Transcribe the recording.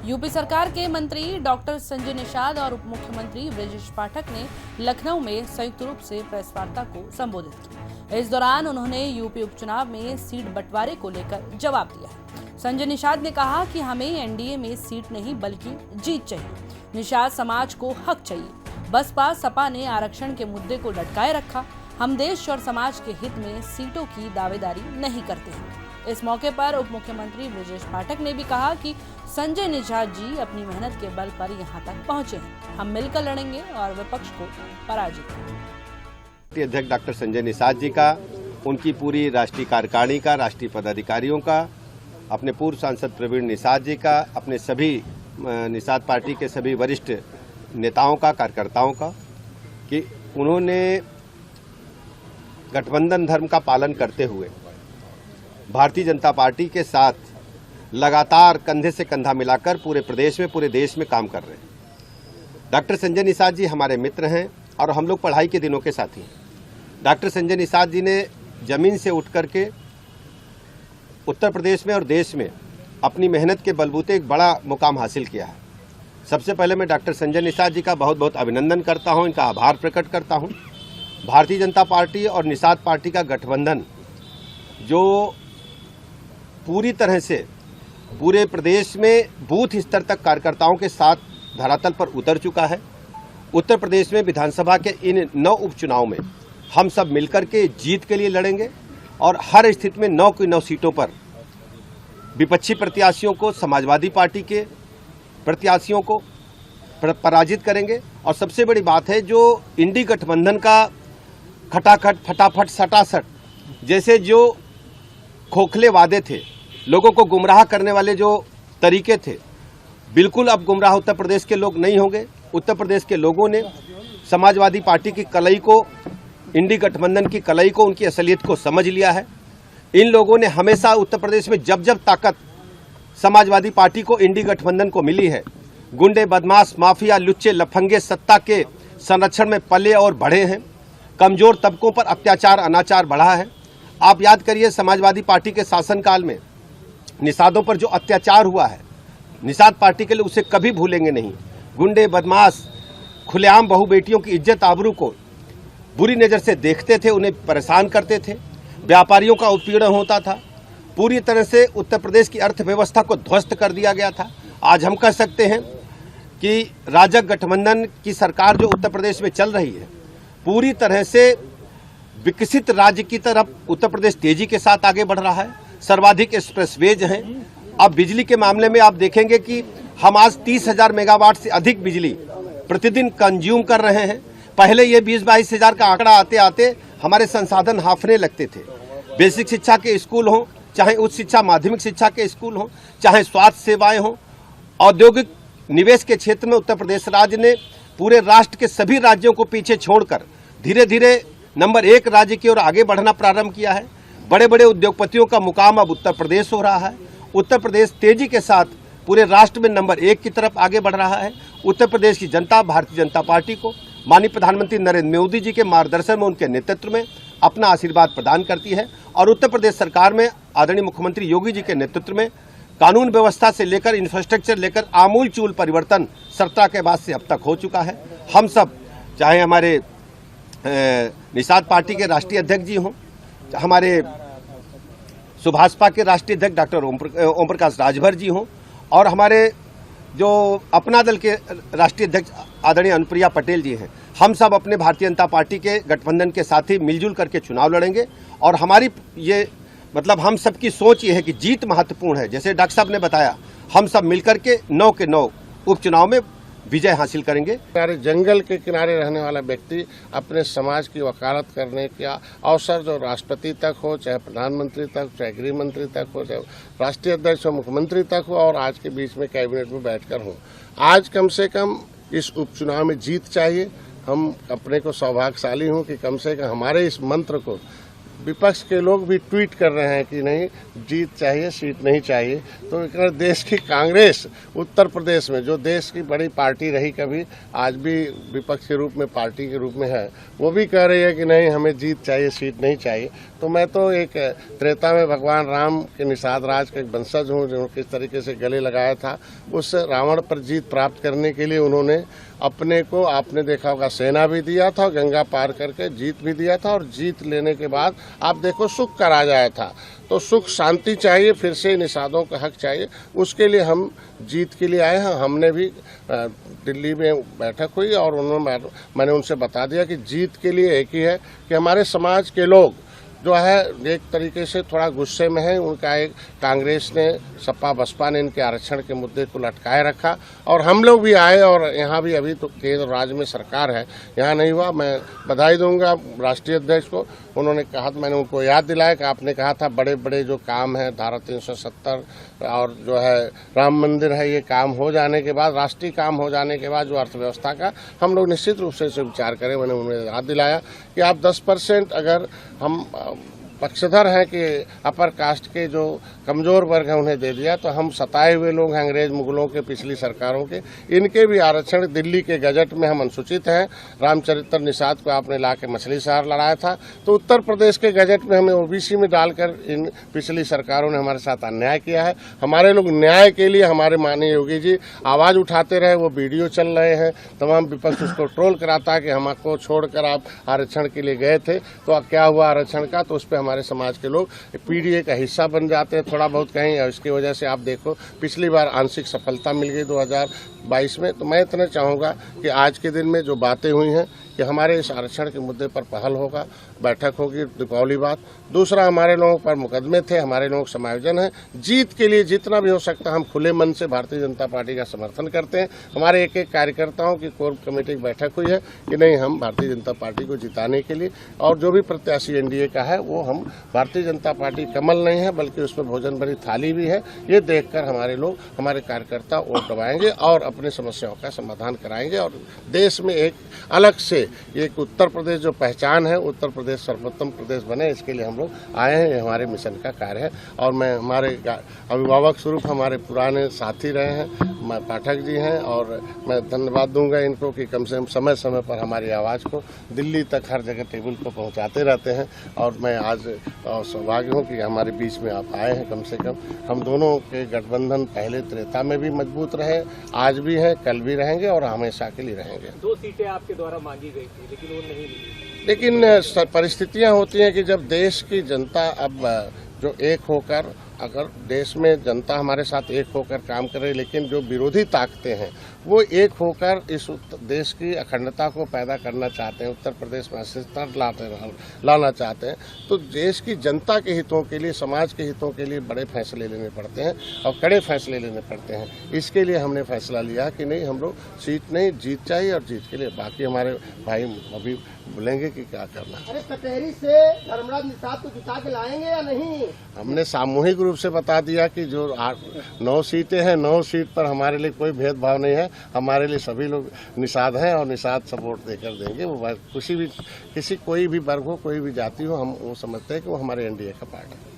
UP सरकार के मंत्री डॉक्टर संजय निषाद और उप मुख्यमंत्री ब्रजेश पाठक ने लखनऊ में संयुक्त रूप से प्रेस वार्ता को संबोधित किया। इस दौरान उन्होंने यूपी उपचुनाव में सीट बंटवारे को लेकर जवाब दिया। संजय निषाद ने कहा कि हमें एनडीए में सीट नहीं बल्कि जीत चाहिए। निषाद समाज को हक चाहिए। बसपा सपा ने आरक्षण के मुद्दे को लटकाए रखा। हम देश और समाज के हित में सीटों की दावेदारी नहीं करते हैं। इस मौके पर उप मुख्यमंत्री ब्रजेश पाठक ने भी कहा कि संजय निषाद जी अपनी मेहनत के बल पर यहां तक पहुंचे हैं। हम मिलकर लड़ेंगे और विपक्ष को पराजित करेंगे। अध्यक्ष डॉक्टर संजय निषाद जी का, उनकी पूरी राष्ट्रीय कार्यकारिणी का, राष्ट्रीय पदाधिकारियों का, अपने पूर्व सांसद प्रवीण निषाद जी का, अपने सभी निषाद पार्टी के सभी वरिष्ठ नेताओं का, कार्यकर्ताओं का, कि उन्होंने गठबंधन धर्म का पालन करते हुए भारतीय जनता पार्टी के साथ लगातार कंधे से कंधा मिलाकर पूरे प्रदेश में, पूरे देश में काम कर रहे हैं। डॉक्टर संजय निषाद जी हमारे मित्र हैं और हम लोग पढ़ाई के दिनों के साथी हैं। डॉक्टर संजय निषाद जी ने जमीन से उठ करके उत्तर प्रदेश में और देश में अपनी मेहनत के बलबूते एक बड़ा मुकाम हासिल किया है। सबसे पहले मैं डॉक्टर संजय निषाद जी का बहुत बहुत अभिनंदन करता हूं, इनका आभार प्रकट करता हूं। भारतीय जनता पार्टी और निषाद पार्टी का गठबंधन जो पूरी तरह से पूरे प्रदेश में बूथ स्तर तक कार्यकर्ताओं के साथ धरातल पर उतर चुका है। उत्तर प्रदेश में विधानसभा के इन 9 उपचुनाव में हम सब मिलकर के जीत के लिए लड़ेंगे और हर स्थिति में 9 की 9 सीटों पर विपक्षी प्रत्याशियों को, समाजवादी पार्टी के प्रत्याशियों को पराजित करेंगे। और सबसे बड़ी बात है, जो इंडी गठबंधन का खटाखट, फटाफट, सटासट जैसे जो खोखले वादे थे, लोगों को गुमराह करने वाले जो तरीके थे, बिल्कुल अब गुमराह उत्तर प्रदेश के लोग नहीं होंगे। उत्तर प्रदेश के लोगों ने समाजवादी पार्टी की कलई को, इंडी गठबंधन की कलई को, उनकी असलियत को समझ लिया है। इन लोगों ने हमेशा उत्तर प्रदेश में जब जब ताकत समाजवादी पार्टी को, इंडी गठबंधन को मिली है, गुंडे, बदमाश, माफिया, लुच्चे, लफंगे सत्ता के संरक्षण में पले और बढ़े हैं। कमजोर तबकों पर अत्याचार, अनाचार बढ़ा है। आप याद करिए, समाजवादी पार्टी के शासनकाल में निषादों पर जो अत्याचार हुआ है, निषाद पार्टी के लोग उसे कभी भूलेंगे नहीं। गुंडे, बदमाश खुलेआम बहू बेटियों की इज्जत आबरू को बुरी नज़र से देखते थे, उन्हें परेशान करते थे। व्यापारियों का उत्पीड़न होता था। पूरी तरह से उत्तर प्रदेश की अर्थव्यवस्था को ध्वस्त कर दिया गया था। आज हम कह सकते हैं कि राजग गठबंधन की सरकार जो उत्तर प्रदेश में चल रही है, पूरी तरह से विकसित राज्य की तरफ उत्तर प्रदेश तेजी के साथ आगे बढ़ रहा है। सर्वाधिक एक्सप्रेसवेज हैं। अब बिजली के मामले में आप देखेंगे कि हम आज 30,000 मेगावाट से अधिक बिजली प्रतिदिन कंज्यूम कर रहे हैं। पहले ये 20-22 हजार का आंकड़ा आते आते हमारे संसाधन हाफने लगते थे। बेसिक शिक्षा के स्कूल हों, चाहे उच्च शिक्षा माध्यमिक शिक्षा के स्कूल हों, चाहे स्वास्थ्य सेवाएं हों, औद्योगिक निवेश के क्षेत्र में उत्तर प्रदेश राज्य ने पूरे राष्ट्र के सभी राज्यों को पीछे छोड़कर धीरे धीरे नंबर 1 राज्य की ओर आगे बढ़ना प्रारंभ किया है। बड़े बड़े उद्योगपतियों का मुकाम अब उत्तर प्रदेश हो रहा है। उत्तर प्रदेश तेजी के साथ पूरे राष्ट्र में नंबर 1 की तरफ आगे बढ़ रहा है। उत्तर प्रदेश की जनता भारतीय जनता पार्टी को माननीय प्रधानमंत्री नरेंद्र मोदी जी के मार्गदर्शन में, उनके नेतृत्व में अपना आशीर्वाद प्रदान करती है और उत्तर प्रदेश सरकार में आदरणीय मुख्यमंत्री योगी जी के नेतृत्व में कानून व्यवस्था से लेकर इंफ्रास्ट्रक्चर लेकर आमूल चूल परिवर्तन सत्ता के बाद से अब तक हो चुका है। हम सब, चाहे हमारे निषाद पार्टी के राष्ट्रीय अध्यक्ष जी हों, हमारे सुभाषपा के राष्ट्रीय अध्यक्ष डॉक्टर ओम प्रकाश राजभर जी हों, और हमारे जो अपना दल के राष्ट्रीय अध्यक्ष आदरणीय अनुप्रिया पटेल जी हैं, हम सब अपने भारतीय जनता पार्टी के गठबंधन के साथ ही मिलजुल करके चुनाव लड़ेंगे। और हमारी ये हम सबकी सोच ये है कि जीत महत्वपूर्ण है। जैसे डॉक्टर साहब ने बताया, हम सब मिलकर के 9 के 9 उपचुनाव में विजय हासिल करेंगे। किनारे, जंगल के किनारे रहने वाला व्यक्ति अपने समाज की वकालत करने का अवसर जो राष्ट्रपति तक हो, चाहे प्रधानमंत्री तक, चाहे गृह मंत्री तक हो, चाहे राष्ट्रीय अध्यक्ष हो, मुख्यमंत्री तक हो, और आज के बीच में कैबिनेट में बैठकर हो। आज कम से कम इस उपचुनाव में जीत चाहिए। हम अपने को सौभाग्यशाली हूँ कि कम से कम हमारे इस मंत्र को विपक्ष के लोग भी ट्वीट कर रहे हैं कि नहीं जीत चाहिए, सीट नहीं चाहिए। तो अगर देश की कांग्रेस उत्तर प्रदेश में, जो देश की बड़ी पार्टी रही कभी, आज भी विपक्ष के रूप में पार्टी के रूप में है, वो भी कह रही है कि नहीं हमें जीत चाहिए, सीट नहीं चाहिए। तो मैं तो एक त्रेता में भगवान राम के निषाद राज का एक वंशज हूँ, जो किस तरीके से गले लगाया था। उस रावण पर जीत प्राप्त करने के लिए उन्होंने अपने को, आपने देखा होगा, सेना भी दिया था, गंगा पार करके जीत भी दिया था, और जीत लेने के बाद आप देखो सुख का राज आया था। तो सुख शांति चाहिए, फिर से निषादों का हक चाहिए, उसके लिए हम जीत के लिए आए हैं। हमने भी दिल्ली में बैठक हुई और मैंने उनसे बता दिया कि जीत के लिए एक ही है कि हमारे समाज के लोग जो है एक तरीके से थोड़ा गुस्से में है। उनका एक कांग्रेस ने, सपा बसपा ने इनके आरक्षण के मुद्दे को लटकाए रखा, और हम लोग भी आए, और यहाँ भी अभी तो केंद्र राज्य में सरकार है, यहाँ नहीं हुआ। मैं बधाई दूंगा राष्ट्रीय अध्यक्ष को। उन्होंने कहा, मैंने उनको याद दिलाया कि आपने कहा था बड़े बड़े जो काम है, धारा 370 और जो है राम मंदिर है, ये काम हो जाने के बाद, राष्ट्रीय काम हो जाने के बाद जो अर्थव्यवस्था का, हम लोग निश्चित रूप से इसे विचार करें। मैंने उन्हें याद दिलाया कि आप 10% अगर हम पक्षधर हैं कि अपर कास्ट के जो कमजोर वर्ग हैं उन्हें दे दिया, तो हम सताए हुए लोग हैं अंग्रेज मुगलों के, पिछली सरकारों के, इनके भी आरक्षण दिल्ली के गजट में हम अनुसूचित हैं। रामचरित्र निषाद को आपने ला के मछली शहर लड़ाया था, तो उत्तर प्रदेश के गजट में हमें ओबीसी में डालकर इन पिछली सरकारों ने हमारे साथ अन्याय किया है। हमारे लोग न्याय के लिए, हमारे माननीय योगी जी आवाज उठाते रहे, वो वीडियो चल रहे हैं, तमाम विपक्ष उसको ट्रोल कराता है कि हमको छोड़कर आप आरक्षण के लिए गए थे, तो क्या हुआ आरक्षण का। तो उस पर हमारे समाज के लोग पीडीए का हिस्सा बन जाते हैं थोड़ा बहुत कहीं, और इसकी वजह से आप देखो पिछली बार आंशिक सफलता मिल गई 2022 में। तो मैं इतना चाहूँगा कि आज के दिन में जो बातें हुई हैं कि हमारे इस आरक्षण के मुद्दे पर पहल होगा, बैठक होगी दीपावली बाद। दूसरा, हमारे लोगों पर मुकदमे थे, हमारे लोग समायोजन है। जीत के लिए जितना भी हो सकता हम खुले मन से भारतीय जनता पार्टी का समर्थन करते हैं। हमारे एक एक कार्यकर्ताओं की कोर कमेटी की बैठक हुई है कि नहीं हम भारतीय जनता पार्टी को जिताने के लिए, और जो भी प्रत्याशी एनडीए का है वो हम, भारतीय जनता पार्टी कमल नहीं है बल्कि उसमें भोजन भरी थाली भी है, ये देखकर हमारे लोग, हमारे कार्यकर्ता वोट दबाएंगे और अपनी समस्याओं का समाधान कराएंगे। और देश में एक अलग से एक उत्तर प्रदेश जो पहचान है, उत्तर प्रदेश सर्वोत्तम प्रदेश बने, इसके लिए हम लोग आए हैं। ये हमारे मिशन का कार्य है। और मैं, हमारे अभिभावक स्वरूप हमारे पुराने साथी रहे हैं पाठक जी हैं, और मैं धन्यवाद दूंगा इनको कि कम से कम समय समय पर हमारी आवाज़ को दिल्ली तक हर जगह टेबल पर पहुंचाते रहते हैं। और मैं आज सौभाग्य हूँ कि हमारे बीच में आप आए हैं। कम से कम हम दोनों के गठबंधन पहले त्रेता में भी मजबूत रहे, आज भी हैं, कल भी रहेंगे और हमेशा के लिए रहेंगे। 2 सीटें आपके द्वारा मांगी गई थी लेकिन वो नहीं मिली। लेकिन परिस्थितियां होती हैं कि जब देश की जनता अब जो एक होकर, अगर देश में जनता हमारे साथ एक होकर काम कर रही, लेकिन जो विरोधी ताकतें हैं वो एक होकर इस देश की अखंडता को पैदा करना चाहते हैं, उत्तर प्रदेश में अस्थिरता लाना चाहते हैं, तो देश की जनता के हितों के लिए, समाज के हितों के लिए बड़े फैसले लेने पड़ते हैं और कड़े फैसले लेने पड़ते हैं। इसके लिए हमने फैसला लिया कि नहीं, हम लोग सीट नहीं, जीत चाहिए, और जीत के लिए बाकी हमारे भाई अभी बोलेंगे कि क्या करना। अरे कटहरी से धर्मराज निषाद को जिता के लाएंगे या नहीं? हमने सामूहिक रूप से बता दिया कि जो 9 सीटें हैं, 9 सीट पर हमारे लिए कोई भेदभाव नहीं है। हमारे लिए सभी लोग निषाद हैं और निषाद सपोर्ट देकर देंगे। वो किसी भी कोई भी वर्ग हो, कोई भी जाति हो, हम वो समझते हैं कि वो हमारे एनडीए का पार्ट है।